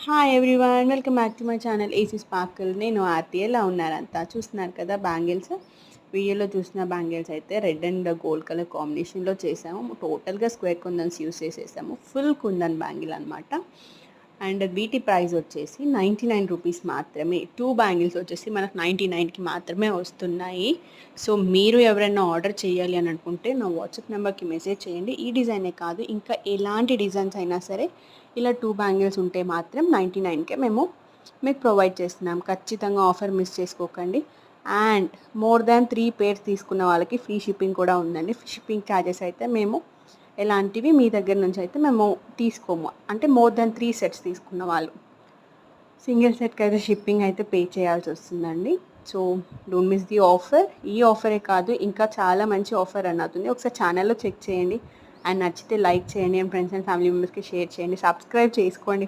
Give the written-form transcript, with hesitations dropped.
Hi everyone, welcome back to my channel AC sparkle. నేను ఆర్తి. ఎలా ఉన్నారంతా? చూస్తున్నారు కదా బ్యాంగిల్స్. వీడియోలో చూసిన బ్యాంగిల్స్ అయితే రెడ్ అండ్ గోల్డ్ కలర్ కాంబినేషన్లో చేసాము. టోటల్గా స్క్వేర్ కుందన్స్ యూస్ చేసేసాము. ఫుల్ కుందన్ బ్యాంగిల్ అనమాట. అండ్ వీటి ప్రైస్ వచ్చేసి 99 రూపీస్ మాత్రమే. 2 బ్యాంగిల్స్ వచ్చేసి మనకు 99కి మాత్రమే వస్తున్నాయి. సో మీరు ఎవరైనా ఆర్డర్ చేయాలి అని అనుకుంటే నా వాట్సాప్ నెంబర్కి మెసేజ్ చేయండి. ఈ డిజైనే కాదు, ఇంకా ఎలాంటి డిజైన్స్ అయినా సరే ఇలా 2 బ్యాంగిల్స్ ఉంటే మాత్రం 99కే మేము మీకు ప్రొవైడ్ చేస్తున్నాం. ఖచ్చితంగా ఆఫర్ మిస్ చేసుకోకండి. అండ్ మోర్ దాన్ 3 పేర్స్ తీసుకున్న వాళ్ళకి ఫ్రీ షిప్పింగ్ కూడా ఉందండి. షిప్పింగ్ ఛార్జెస్ అయితే మేము ఎలాంటివి మీ దగ్గర నుంచి అయితే మేము తీసుకోము. అంటే మోర్ దాన్ 3 సెట్స్ తీసుకున్న వాళ్ళు సింగిల్ సెట్కి అయితే షిప్పింగ్ అయితే పే చేయాల్సి వస్తుందండి. So don't miss the offer. ఈ ఆఫరే కాదు, ఇంకా చాలా మంచి ఆఫర్ రన్ అవుతుంది. ఒకసారి ఛానల్లో చెక్ చేయండి. అండ్ నచ్చితే లైక్ చేయండి. అండ్ ఫ్రెండ్స్ అండ్ ఫ్యామిలీ మెంబర్స్కి షేర్ చేయండి. సబ్స్క్రైబ్ చేసుకోండి.